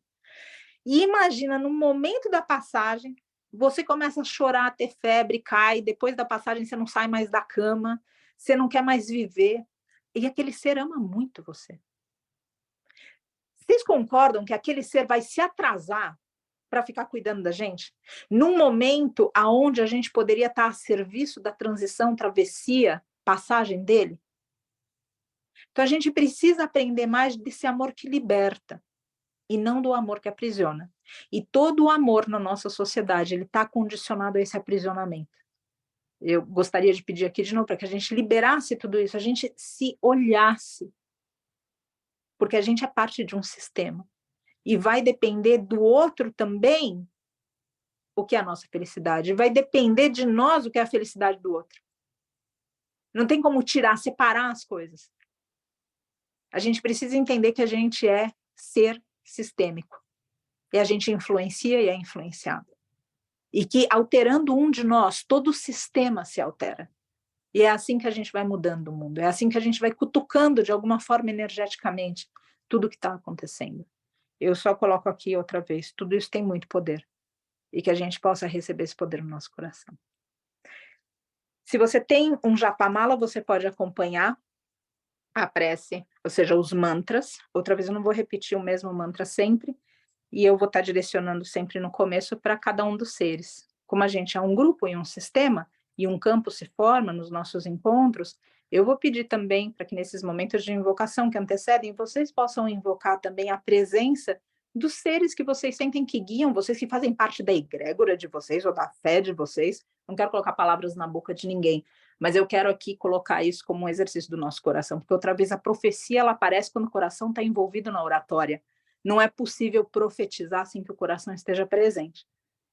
E imagina, no momento da passagem, você começa a chorar, a ter febre, cai, depois da passagem você não sai mais da cama, você não quer mais viver, e aquele ser ama muito você. Vocês concordam que aquele ser vai se atrasar para ficar cuidando da gente? Num momento aonde a gente poderia estar a serviço da transição, travessia, passagem dele? Então a gente precisa aprender mais desse amor que liberta e não do amor que aprisiona. E todo o amor na nossa sociedade, ele está condicionado a esse aprisionamento. Eu gostaria de pedir aqui de novo para que a gente liberasse tudo isso, a gente se olhasse, porque a gente é parte de um sistema. E vai depender do outro também o que é a nossa felicidade. Vai depender de nós o que é a felicidade do outro. Não tem como separar as coisas. A gente precisa entender que a gente é ser sistêmico. E a gente influencia e é influenciado. E que, alterando um de nós, todo o sistema se altera. E é assim que a gente vai mudando o mundo. É assim que a gente vai cutucando, de alguma forma, energeticamente, tudo que está acontecendo. Eu só coloco aqui outra vez, tudo isso tem muito poder. e que a gente possa receber esse poder no nosso coração. Se você tem um japamala, você pode acompanhar a prece, ou seja, os mantras. Outra vez eu não vou repetir o mesmo mantra sempre, e eu vou estar direcionando sempre no começo para cada um dos seres. Como a gente é um grupo e um sistema, e um campo se forma nos nossos encontros, eu vou pedir também para que nesses momentos de invocação que antecedem, vocês possam invocar também a presença dos seres que vocês sentem que guiam, vocês que fazem parte da egrégora de vocês ou da fé de vocês. Não quero colocar palavras na boca de ninguém, mas eu quero aqui colocar isso como um exercício do nosso coração, porque outra vez a profecia ela aparece quando o coração está envolvido na oratória. Não é possível profetizar sem que o coração esteja presente.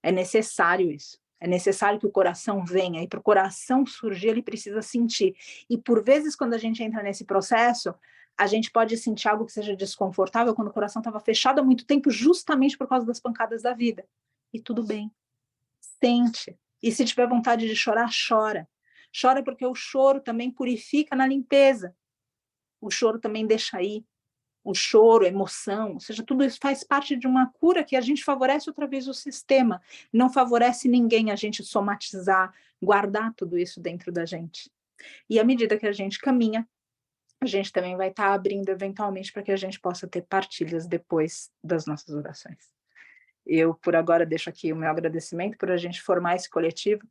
É necessário isso. É necessário que o coração venha, e para o coração surgir, ele precisa sentir. E por vezes, quando a gente entra nesse processo, a gente pode sentir algo que seja desconfortável quando o coração estava fechado há muito tempo, justamente por causa das pancadas da vida. E tudo bem. Sente. E se tiver vontade de chorar, chora. Chora porque o choro também purifica na limpeza. O choro também deixa ir. O choro, a emoção, ou seja, tudo isso faz parte de uma cura que a gente favorece outra vez o sistema, não favorece ninguém a gente somatizar, guardar tudo isso dentro da gente. E à medida que a gente caminha, a gente também vai estar abrindo eventualmente para que a gente possa ter partilhas depois das nossas orações. Eu, por agora, deixo aqui o meu agradecimento por a gente formar esse coletivo.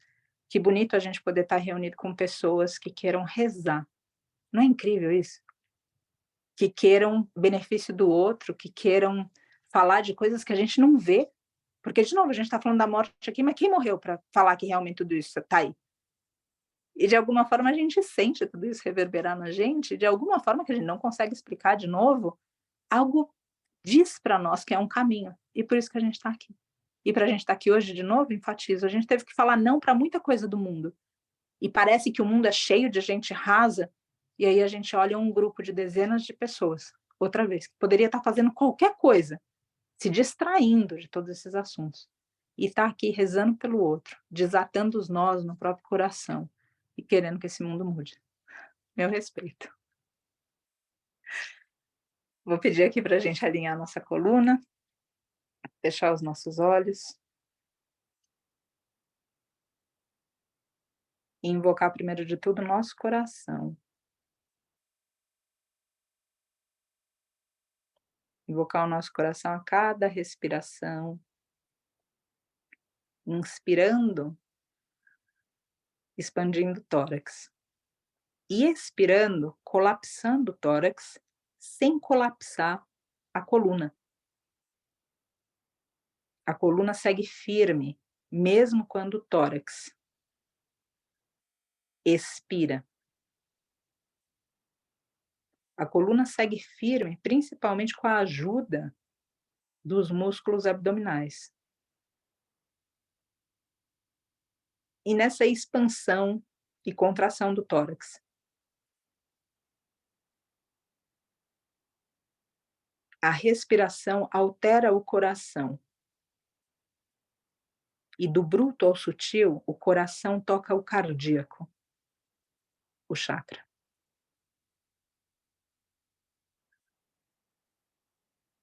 Que bonito a gente poder estar reunido com pessoas que queiram rezar. Não é incrível isso? Que queiram benefício do outro, que queiram falar de coisas que a gente não vê, porque, de novo, a gente está falando da morte aqui, mas quem morreu para falar que realmente tudo isso está aí? E, de alguma forma, a gente sente tudo isso reverberar na gente, de alguma forma que a gente não consegue explicar de novo, algo diz para nós que é um caminho, e por isso que a gente está aqui. E para a gente estar aqui hoje, de novo, enfatizo, a gente teve que falar não para muita coisa do mundo, e parece que o mundo é cheio de gente rasa, e aí a gente olha um grupo de dezenas de pessoas, outra vez, que poderia estar fazendo qualquer coisa, se distraindo de todos esses assuntos. E está aqui rezando pelo outro, desatando os nós no próprio coração e querendo que esse mundo mude. Meu respeito. Vou pedir aqui para a gente alinhar a nossa coluna, fechar os nossos olhos e invocar primeiro de tudo o nosso coração. Invocar o nosso coração a cada respiração, inspirando, expandindo o tórax. E expirando, colapsando o tórax, sem colapsar a coluna. A coluna segue firme, mesmo quando o tórax expira. A coluna segue firme, principalmente com a ajuda dos músculos abdominais. E nessa expansão e contração do tórax. A respiração altera o coração. E do bruto ao sutil, o coração toca o cardíaco, o chakra.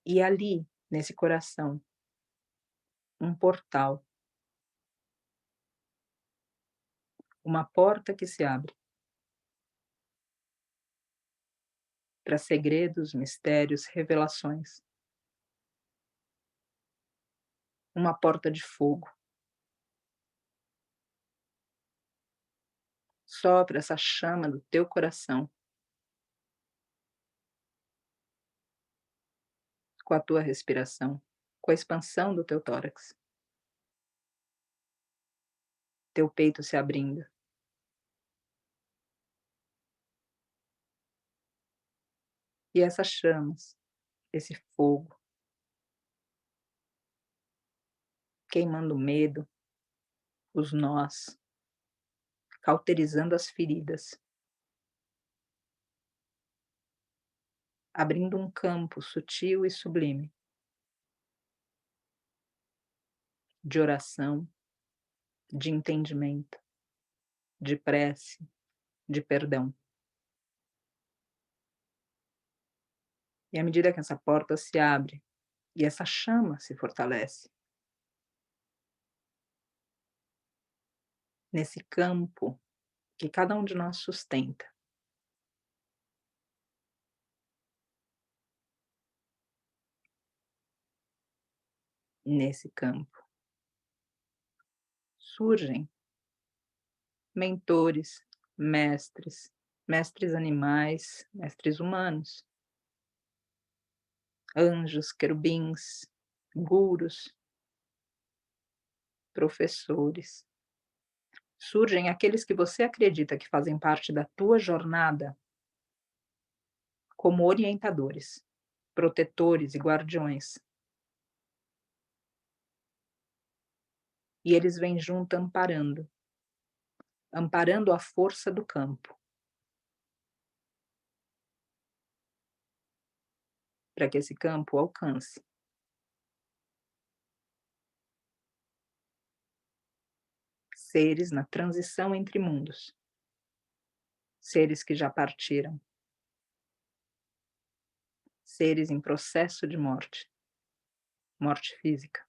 E ali, nesse coração, um portal, uma porta que se abre para segredos, mistérios, revelações. Uma porta de fogo. Sopra essa chama do teu coração com a tua respiração, com a expansão do teu tórax. Teu peito se abrindo. E essas chamas, esse fogo, queimando o medo, os nós, cauterizando as feridas, abrindo um campo sutil e sublime de oração, de entendimento, de prece, de perdão. E à medida que essa porta se abre e essa chama se fortalece, nesse campo que cada um de nós sustenta. Nesse campo surgem mentores, mestres, mestres animais, mestres humanos, anjos, querubins, gurus, professores. Surgem aqueles que você acredita que fazem parte da tua jornada como orientadores, protetores e guardiões. E eles vêm junto amparando, amparando a força do campo, para que esse campo alcance seres na transição entre mundos, seres que já partiram, seres em processo de morte, morte física.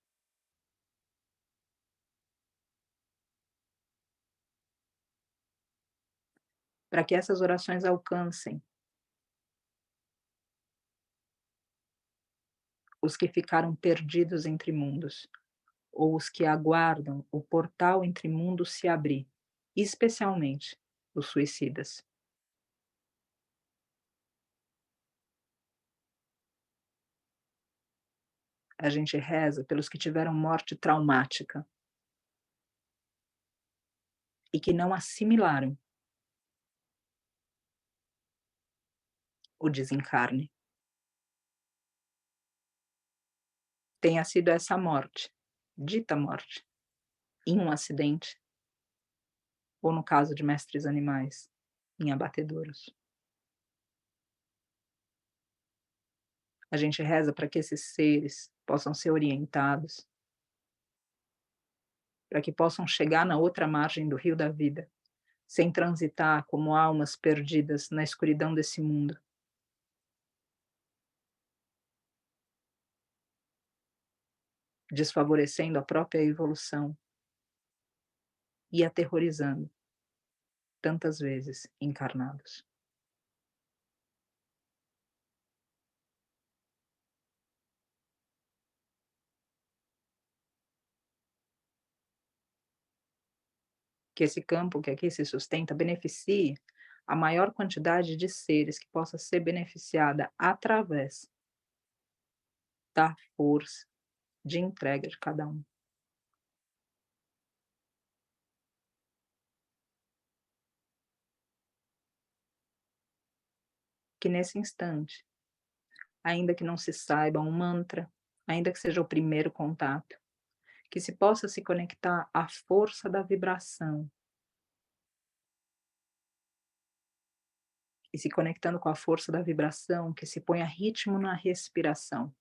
Para que essas orações alcancem os que ficaram perdidos entre mundos, ou os que aguardam o portal entre mundos se abrir, especialmente os suicidas. A gente reza pelos que tiveram morte traumática e que não assimilaram o desencarne. Tenha sido essa morte, dita morte, em um acidente, ou no caso de mestres animais, em abatedouros. A gente reza para que esses seres possam ser orientados, para que possam chegar na outra margem do rio da vida, sem transitar como almas perdidas na escuridão desse mundo. Desfavorecendo a própria evolução e aterrorizando tantas vezes encarnados. Que esse campo que aqui se sustenta beneficie a maior quantidade de seres que possa ser beneficiada através da força de entrega de cada um. Que nesse instante, ainda que não se saiba um mantra, ainda que seja o primeiro contato, que se possa se conectar à força da vibração. E se conectando com a força da vibração, que se ponha ritmo na respiração.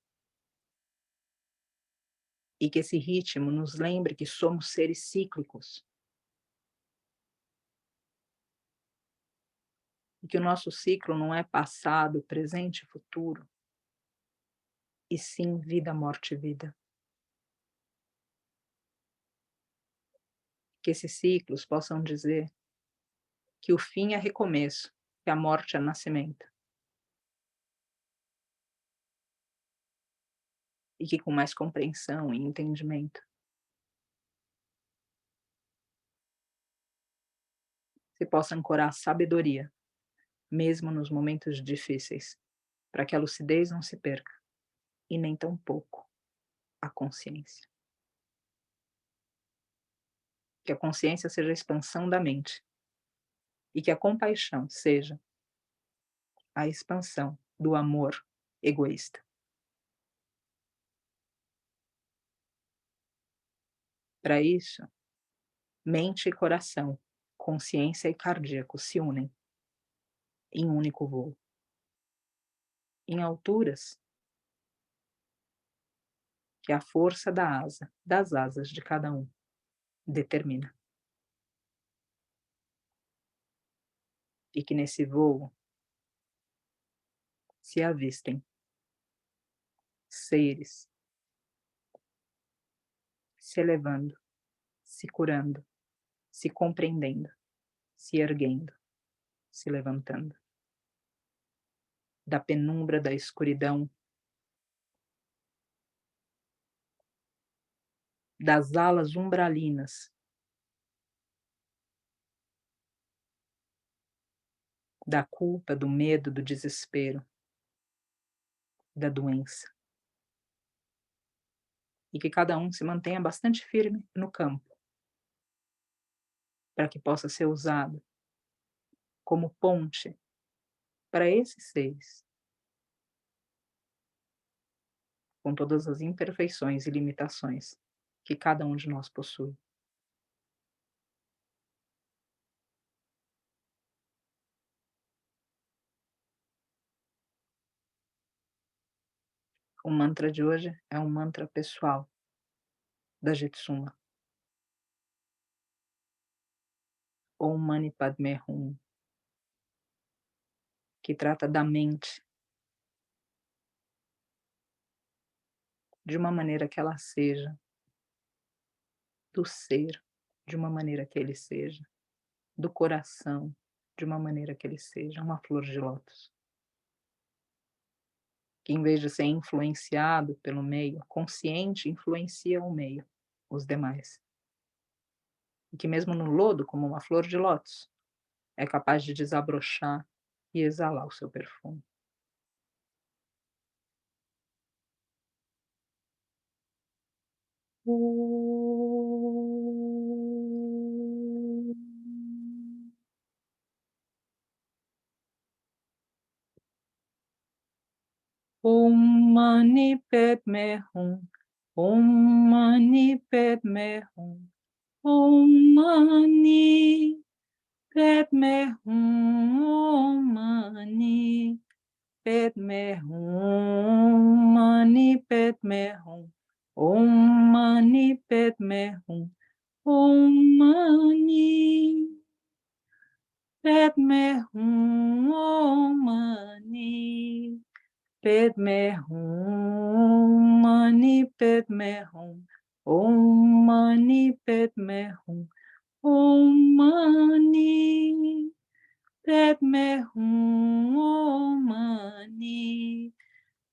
E que esse ritmo nos lembre que somos seres cíclicos. E que o nosso ciclo não é passado, presente e futuro, e sim vida, morte e vida. Que esses ciclos possam dizer que o fim é recomeço, que a morte é nascimento. E que com mais compreensão e entendimento se possa ancorar a sabedoria, mesmo nos momentos difíceis, para que a lucidez não se perca, e nem tampouco a consciência. Que a consciência seja a expansão da mente, e que a compaixão seja a expansão do amor egoísta. Para isso, mente e coração, consciência e cardíaco se unem em um único voo. Em alturas que a força da asa, das asas de cada um, determina. E que nesse voo se avistem seres se elevando, se curando, se compreendendo, se erguendo, se levantando. Da penumbra, da escuridão, das alas umbralinas, da culpa, do medo, do desespero, da doença. E que cada um se mantenha bastante firme no campo, para que possa ser usado como ponte para esses seres, com todas as imperfeições e limitações que cada um de nós possui. O mantra de hoje é um mantra pessoal da Jitsuma. Om Mani Padme Hum, que trata da mente de uma maneira que ela seja, do ser de uma maneira que ele seja, do coração de uma maneira que ele seja, uma flor de lótus. Que em vez de ser influenciado pelo meio, consciente influencia o meio, os demais. E que mesmo no lodo, como uma flor de lótus, é capaz de desabrochar e exalar o seu perfume. Om Mani Padme Hum, Om Mani Padme Hum, Om Mani Padme Hum, Om Mani Padme Hum, Mani Padme Hum, Om Mani Padme Hum, Om Mani Padme Hum, Om Mani Padme Hum, Mani Padme Hum, Om Mani Padme Hum, Om Mani Padme Hum, Om Mani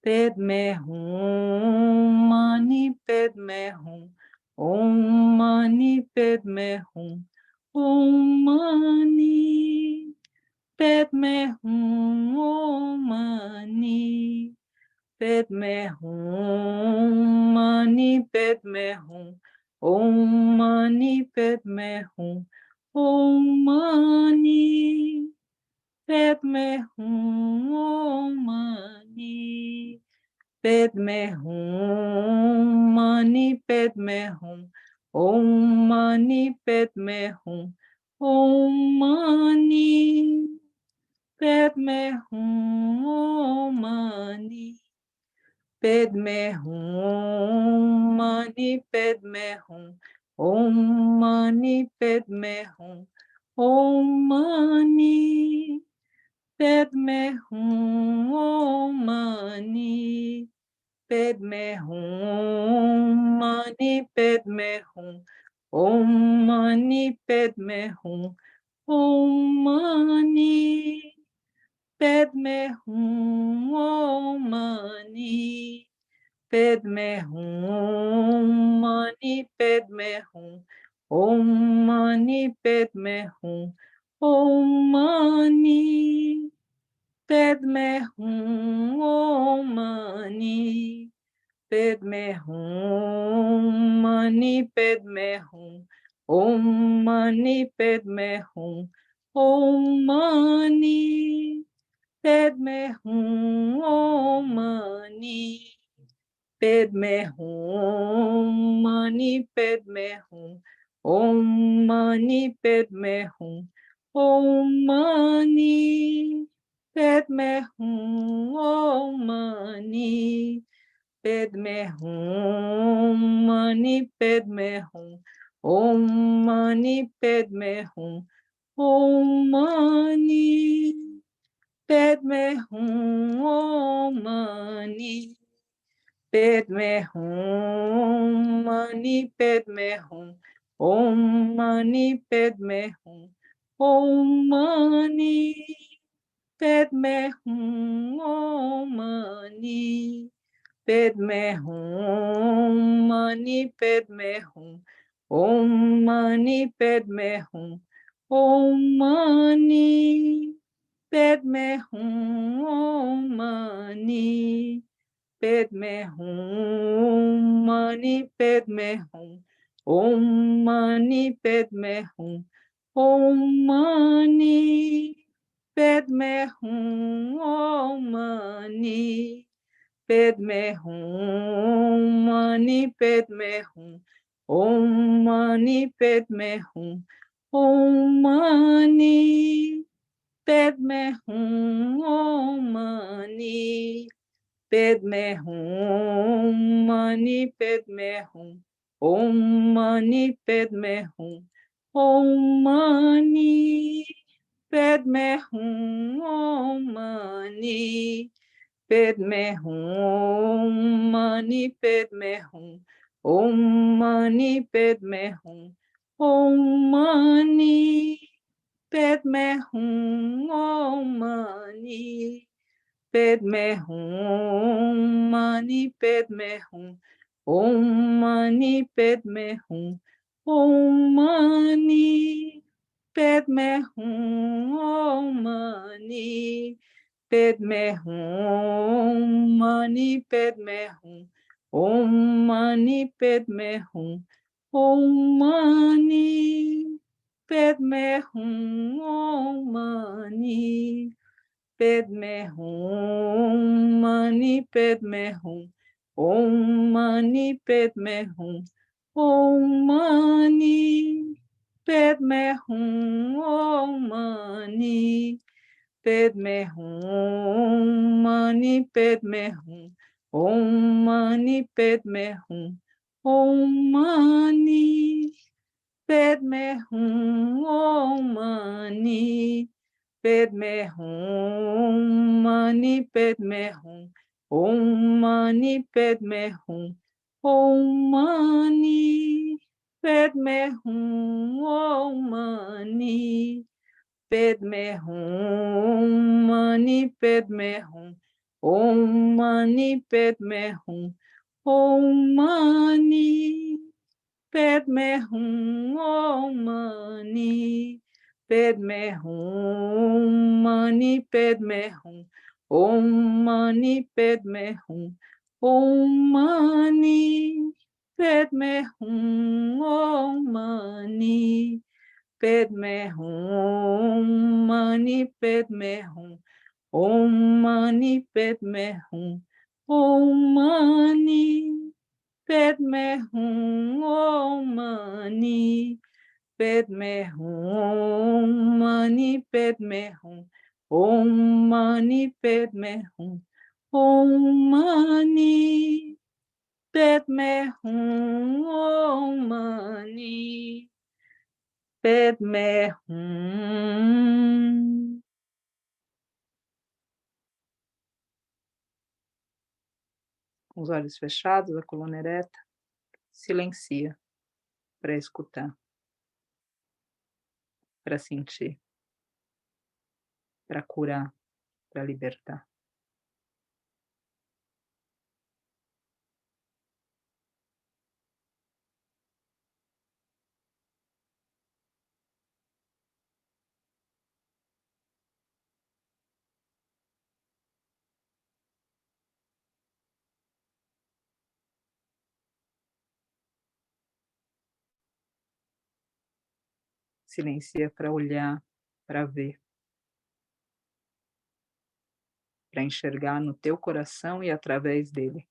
Padme Hum, Mani Padme Hum, Om Mani Padme Hum, Om Mani Padme Hum, Om Mani Padme Hum, Mani Padme Hum, Om Mani Padme Hum, Om Mani Padme Hum, Om Mani Padme Hum, Mani Padme Hum, Om Mani Padme Hum, Om Mani Padme Hum, Om Mani Padme Hum, Mani Padme Hum, Om Mani Padme Hum, Om Mani Padme Hum, Om Mani Padme Hum, Mani Padme Hum, Om Mani Padme Hum, Om Mani Padme Hum, Om Mani Padme Hum, Mani Padme Hum, Om Mani Padme Hum, Om Mani Padme Hum, Om Mani Padme Hum, Mani Padme Hum, Om Mani Padme Hum, Om Mani Padme Hum, Om Mani Padme Hum, Mani Padme Hum, Om Mani Padme Hum, Om Mani Padme Hum, Om Mani Padme Hum, Mani Padme Hum, Om Mani Padme Hum, Om Mani Padme Hum, Om Mani Padme Hum, Mani Padme Hum, Om Mani Padme Hum. Om Mani Padme Hum. Om Mani Padme Hum. Mani Padme Hum. Om Mani Padme Hum. Om Mani Padme Hum. Om Mani Padme Hum. Mani Padme Hum. Om Mani Padme Hum. Om Mani Padme Hum. Om Mani Padme Hum. Mani Padme Hum. Om Mani Padme Hum. Om Mani Padme Hum. Om Mani Padme Hum. Mani Padme Hum. Om Mani Padme Hum. Om Mani Padme Hum. Om Mani Padme Hum. Mani Padme Hum. Om Mani Padme Hum. Om Mani Padme Hum. Om Mani Padme Hum. Mani Padme Hum. Om Mani Padme Hum. Om Mani Padme Hum. Om Mani Padme Hum. Mani Padme Hum. Om Mani Padme Hum. Om Mani Padme Hum. Om Mani Padme Hum. Mani Padme Hum. Om Mani Padme Hum. Om Mani Padme Hum. Om Mani Padme Hum. Mani Padme Hum. Om Mani Padme Hum. Om Mani Padme Hum. Om Mani Padme Hum. Mani Padme Hum. Om Mani Padme Hum. Om Mani Padme Hum. Om Mani Padme Hum. Mani Padme Hum. Om Mani Padme Hum. Om Mani Padme Hum. Om Mani Padme Hum. Mani Padme Hum. Om Mani Padme Hum. Om Mani Padme Hum. Om Mani Padme Hum. Mani Padme Hum. Om Mani Padme Hum. Om Mani Padme Hum. Om Mani Padme Hum. Mani Padme Hum. Om Mani Padme Hum. Om Mani Padme Hum. Om Mani Padme Hum. Com os olhos fechados, a coluna ereta, silencia para escutar, para sentir, para curar, para libertar. Silencia para olhar, para ver, para enxergar no teu coração e através dele.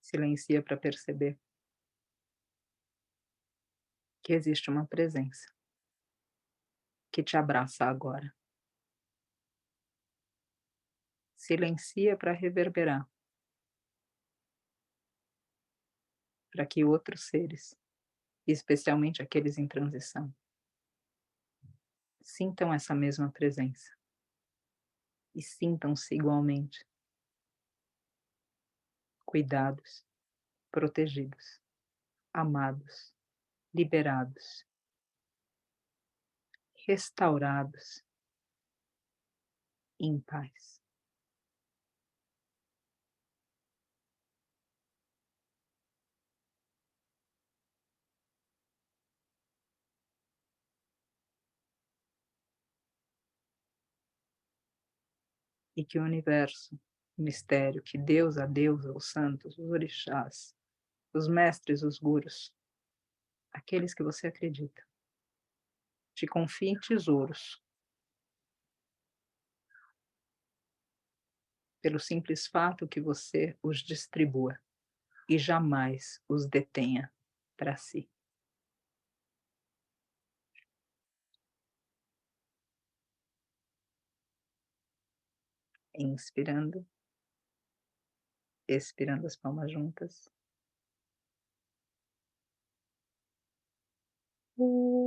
Silencia para perceber que existe uma presença que te abraça agora. Silencia para reverberar para que outros seres, especialmente aqueles em transição, sintam essa mesma presença e sintam-se igualmente cuidados, protegidos, amados, liberados, restaurados, em paz. E que o universo, o mistério, que Deus, a deusa, os santos, os orixás, os mestres, os gurus, aqueles que você acredita, te confiem tesouros, pelo simples fato que você os distribua e jamais os detenha para si. Inspirando, expirando as palmas juntas. Om.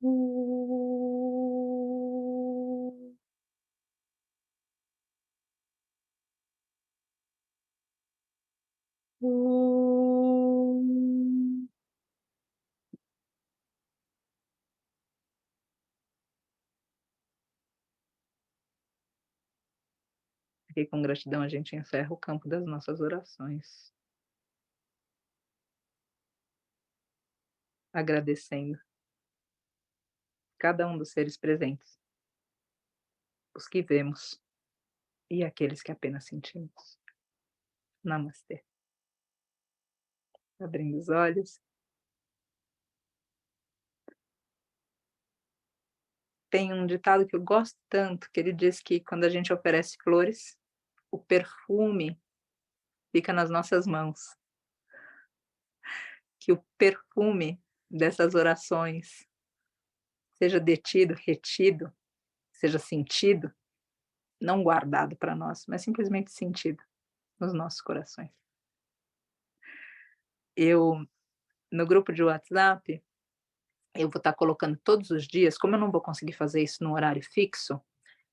Om. Om. E com gratidão a gente encerra o campo das nossas orações, agradecendo cada um dos seres presentes, os que vemos e aqueles que apenas sentimos. Namastê. Abrindo os olhos. Tem um ditado que eu gosto tanto, que ele diz que quando a gente oferece flores, o perfume fica nas nossas mãos. Que o perfume dessas orações seja detido, retido, seja sentido, não guardado para nós, mas simplesmente sentido nos nossos corações. Eu, no grupo de WhatsApp, eu vou estar colocando todos os dias, como eu não vou conseguir fazer isso no horário fixo,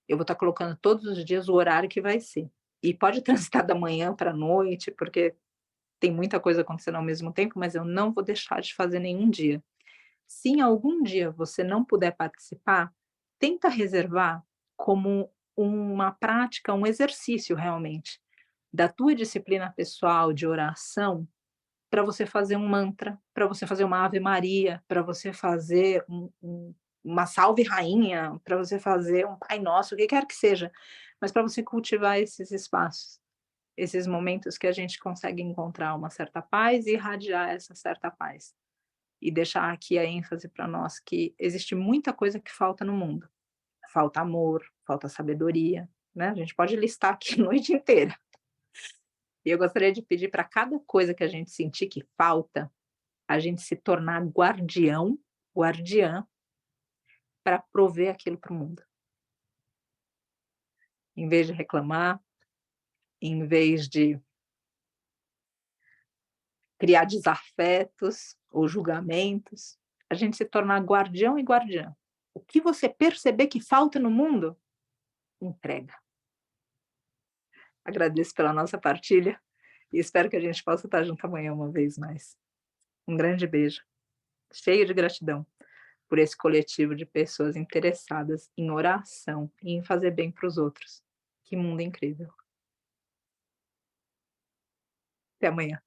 eu vou estar colocando todos os dias o horário que vai ser. E pode transitar da manhã para a noite, porque tem muita coisa acontecendo ao mesmo tempo, mas eu não vou deixar de fazer nenhum dia. Se em algum dia você não puder participar, tenta reservar como uma prática, um exercício realmente, da tua disciplina pessoal de oração, para você fazer um mantra, para você fazer uma Ave Maria, para você fazer uma Salve Rainha, para você fazer um Pai Nosso, o que quer que seja, mas para você cultivar esses espaços, esses momentos que a gente consegue encontrar uma certa paz e irradiar essa certa paz. E deixar aqui a ênfase para nós que existe muita coisa que falta no mundo. Falta amor, falta sabedoria, né, a gente pode listar aqui a noite inteira. E eu gostaria de pedir para cada coisa que a gente sentir que falta, a gente se tornar guardião, guardiã, para prover aquilo para o mundo. Em vez de reclamar, em vez de criar desafetos ou julgamentos, a gente se tornar guardião e guardiã. O que você perceber que falta no mundo, entrega. Agradeço pela nossa partilha e espero que a gente possa estar junto amanhã uma vez mais. Um grande beijo, cheio de gratidão por esse coletivo de pessoas interessadas em oração e em fazer bem para os outros. Que mundo incrível. Até amanhã.